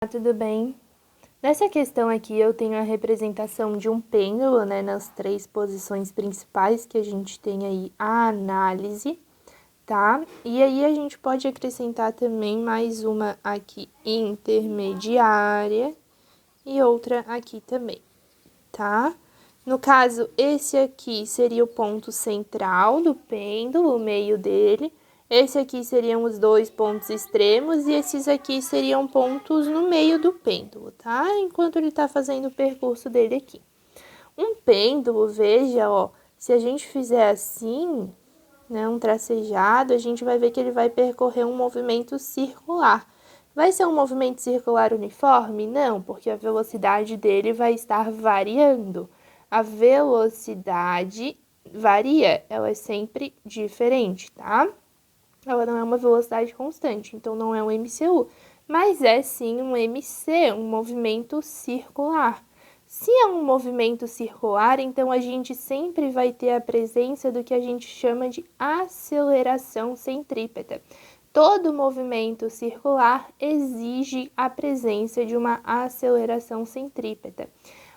Tudo bem? Nessa questão aqui eu tenho a representação de um pêndulo, né, nas 3 posições principais que a gente tem aí a análise, tá? E aí a gente pode acrescentar também mais uma aqui intermediária e outra aqui também, tá? No caso, esse aqui seria o ponto central do pêndulo, o meio dele. Esse aqui seriam os 2 pontos extremos e esses aqui seriam pontos no meio do pêndulo, tá? Enquanto ele tá fazendo o percurso dele aqui. Um pêndulo, veja, ó, se a gente fizer assim, né, um tracejado, a gente vai ver que ele vai percorrer um movimento circular. Vai ser um movimento circular uniforme? Não, porque a velocidade dele vai estar variando. A velocidade varia, ela é sempre diferente, tá? Ela não é uma velocidade constante, então não é um MCU, mas é sim um MC, um movimento circular. Se é um movimento circular, então a gente sempre vai ter a presença do que a gente chama de aceleração centrípeta. Todo movimento circular exige a presença de uma aceleração centrípeta.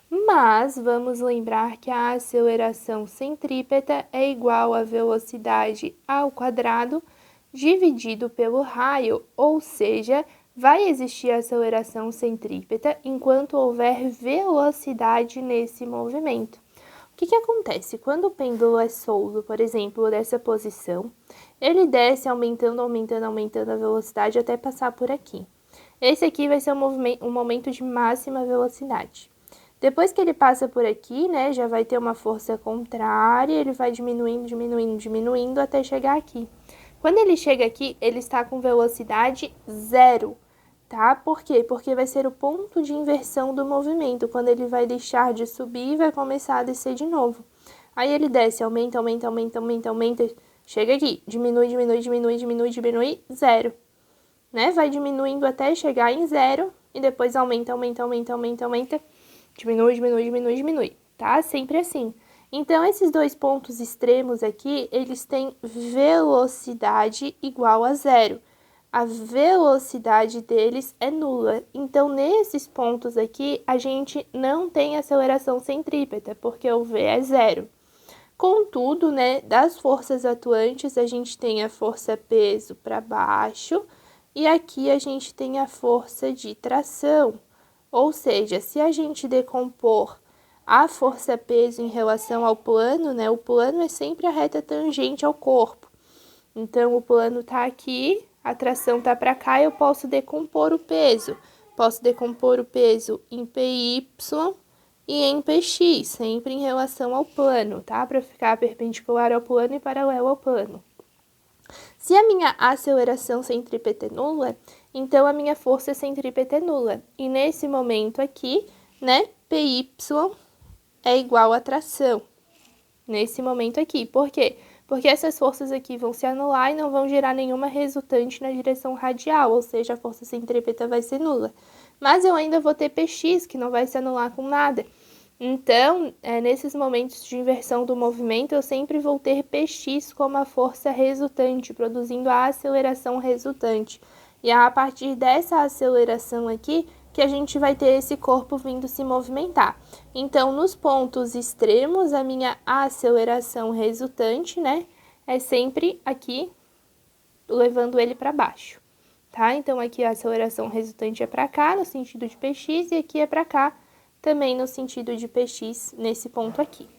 Mas vamos lembrar que a aceleração centrípeta é igual à velocidade ao quadrado dividido pelo raio, ou seja, vai existir aceleração centrípeta enquanto houver velocidade nesse movimento. O que acontece? Quando o pêndulo é solto, por exemplo, dessa posição, ele desce aumentando, aumentando, aumentando a velocidade até passar por aqui. Esse aqui vai ser um momento de máxima velocidade. Depois que ele passa por aqui, né, já vai ter uma força contrária, ele vai diminuindo, diminuindo, diminuindo até chegar aqui. Quando ele chega aqui, ele está com velocidade zero, tá? Por quê? Porque vai ser o ponto de inversão do movimento, quando ele vai deixar de subir e vai começar a descer de novo. Aí ele desce, aumenta, aumenta, aumenta, aumenta, aumenta, chega aqui, diminui, diminui, diminui, diminui, diminui, zero, né? Vai diminuindo até chegar em zero e depois aumenta, aumenta, aumenta, aumenta, aumenta, diminui, diminui, diminui, diminui, tá? Sempre assim. Então, esses 2 pontos extremos aqui, eles têm velocidade igual a zero. A velocidade deles é nula. Então, nesses pontos aqui, a gente não tem aceleração centrípeta, porque o V é zero. Contudo, né, das forças atuantes, a gente tem a força-peso para baixo e aqui a gente tem a força de tração. Ou seja, se a gente decompor a força-peso em relação ao plano, né? O plano é sempre a reta tangente ao corpo. Então, o plano está aqui, a tração está para cá, eu posso decompor o peso. Posso decompor o peso em PY e em PX, sempre em relação ao plano, tá? Para ficar perpendicular ao plano e paralelo ao plano. Se a minha aceleração centrípeta é nula, então a minha força centrípeta é nula. E nesse momento aqui, né, PY é igual a tração. Nesse momento aqui. Por quê? Porque essas forças aqui vão se anular e não vão gerar nenhuma resultante na direção radial, ou seja, a força centrípeta vai ser nula. Mas eu ainda vou ter Px, que não vai se anular com nada. Então, nesses momentos de inversão do movimento, eu sempre vou ter Px como a força resultante, produzindo a aceleração resultante. E é a partir dessa aceleração aqui que a gente vai ter esse corpo vindo se movimentar. Então, nos pontos extremos, a minha aceleração resultante, né, é sempre aqui, levando ele para baixo, tá? Então, aqui a aceleração resultante é para cá, no sentido de Px, e aqui é para cá, também no sentido de Px, nesse ponto aqui,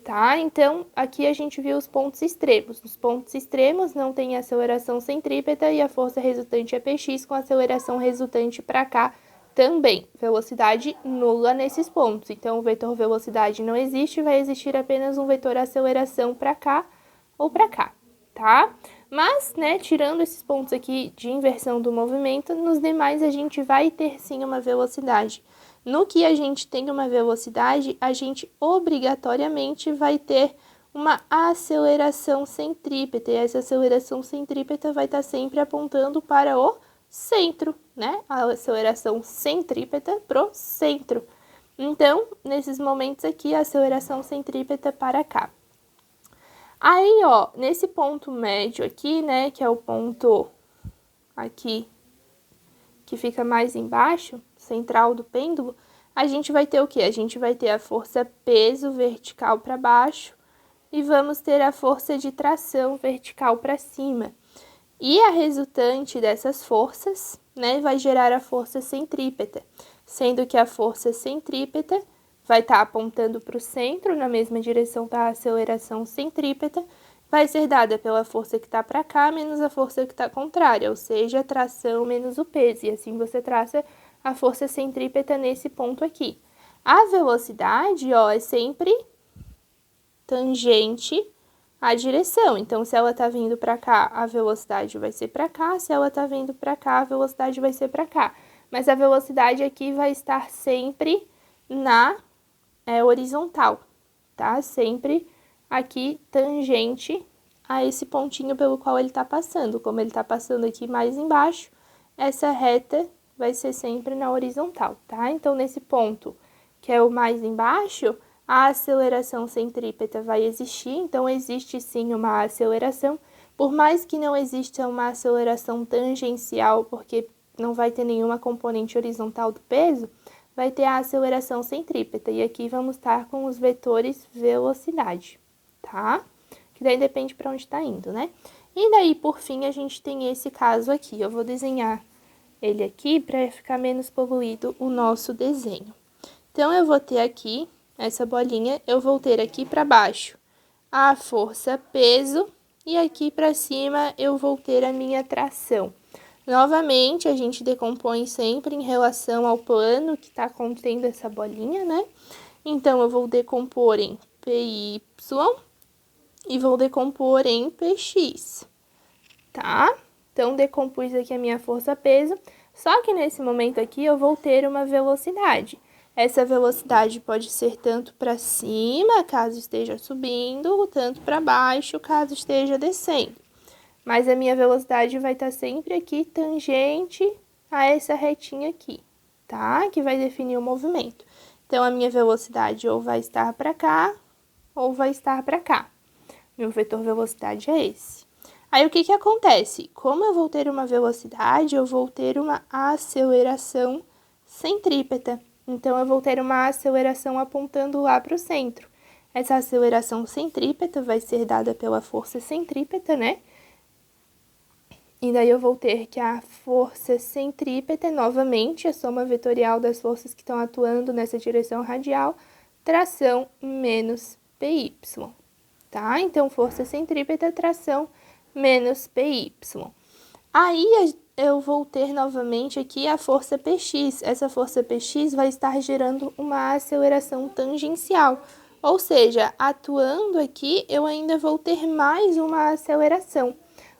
tá? Então, aqui a gente viu os pontos extremos. Nos pontos extremos não tem aceleração centrípeta e a força resultante é Px, com aceleração resultante para cá também. Velocidade nula nesses pontos. Então, o vetor velocidade não existe, vai existir apenas um vetor aceleração para cá ou para cá, tá? Mas, né, tirando esses pontos aqui de inversão do movimento, nos demais a gente vai ter sim uma velocidade. No que a gente tem uma velocidade, a gente obrigatoriamente vai ter uma aceleração centrípeta, e essa aceleração centrípeta vai estar sempre apontando para o centro, né? A aceleração centrípeta pro centro. Então, nesses momentos aqui, a aceleração centrípeta para cá. Aí, ó, nesse ponto médio aqui, né, que é o ponto aqui que fica mais embaixo, central do pêndulo, a gente vai ter o quê? A gente vai ter a força peso vertical para baixo e vamos ter a força de tração vertical para cima. E a resultante dessas forças, né, vai gerar a força centrípeta, sendo que a força centrípeta vai estar apontando para o centro, na mesma direção da aceleração centrípeta, vai ser dada pela força que está para cá menos a força que está contrária, ou seja, a tração menos o peso, e assim você traça a força centrípeta nesse ponto aqui. A velocidade, ó, é sempre tangente à direção, então se ela tá vindo para cá, a velocidade vai ser para cá, se ela tá vindo para cá, a velocidade vai ser para cá. Mas a velocidade aqui vai estar sempre na horizontal, tá? Sempre aqui tangente a esse pontinho pelo qual ele tá passando. Como ele tá passando aqui mais embaixo, essa reta vai ser sempre na horizontal, tá? Então, nesse ponto, que é o mais embaixo, a aceleração centrípeta vai existir, então existe sim uma aceleração, por mais que não exista uma aceleração tangencial, porque não vai ter nenhuma componente horizontal do peso, vai ter a aceleração centrípeta, e aqui vamos estar com os vetores velocidade, tá? Que daí depende para onde está indo, né? E daí, por fim, a gente tem esse caso aqui. Eu vou desenhar ele aqui para ficar menos poluído o nosso desenho. Então, eu vou ter aqui essa bolinha, eu vou ter aqui para baixo a força peso e aqui para cima eu vou ter a minha tração. Novamente, a gente decompõe sempre em relação ao plano que está contendo essa bolinha, né? Então, eu vou decompor em PY e vou decompor em PX, tá? Então, decompus aqui a minha força-peso, só que nesse momento aqui eu vou ter uma velocidade. Essa velocidade pode ser tanto para cima, caso esteja subindo, tanto para baixo, caso esteja descendo. Mas a minha velocidade vai estar sempre aqui tangente a essa retinha aqui, tá? Que vai definir o movimento. Então, a minha velocidade ou vai estar para cá, ou vai estar para cá. Meu vetor velocidade é esse. Aí, o que que acontece? Como eu vou ter uma velocidade, eu vou ter uma aceleração centrípeta. Então, eu vou ter uma aceleração apontando lá para o centro. Essa aceleração centrípeta vai ser dada pela força centrípeta, né? E daí eu vou ter que a força centrípeta, novamente, a soma vetorial das forças que estão atuando nessa direção radial, tração menos PY, tá? Então, força centrípeta, tração menos PY. Aí, eu vou ter novamente aqui a força PX. Essa força PX vai estar gerando uma aceleração tangencial. Ou seja, atuando aqui, eu ainda vou ter mais uma aceleração.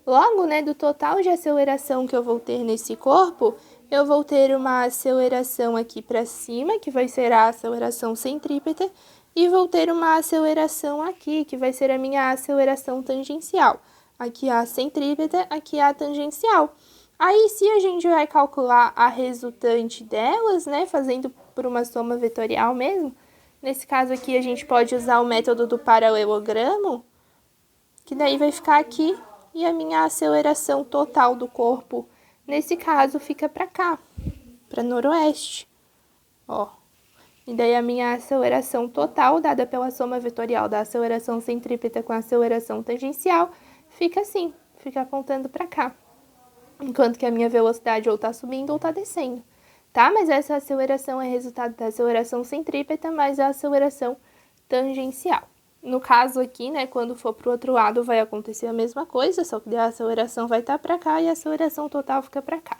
Logo, né, do total de aceleração que eu vou ter nesse corpo, eu vou ter uma aceleração aqui para cima, que vai ser a aceleração centrípeta, e vou ter uma aceleração aqui, que vai ser a minha aceleração tangencial. Aqui a centrípeta, aqui a tangencial. Aí, se a gente vai calcular a resultante delas, né, fazendo por uma soma vetorial mesmo, nesse caso aqui a gente pode usar o método do paralelogramo, que daí vai ficar aqui, e a minha aceleração total do corpo, nesse caso, fica para cá, para noroeste, ó. E daí a minha aceleração total, dada pela soma vetorial da aceleração centrípeta com a aceleração tangencial, fica assim, fica apontando para cá. Enquanto que a minha velocidade ou tá subindo ou tá descendo, tá? Mas essa aceleração é resultado da aceleração centrípeta mais a aceleração tangencial. No caso aqui, né, quando for pro outro lado vai acontecer a mesma coisa, só que a aceleração vai estar para cá e a aceleração total fica para cá.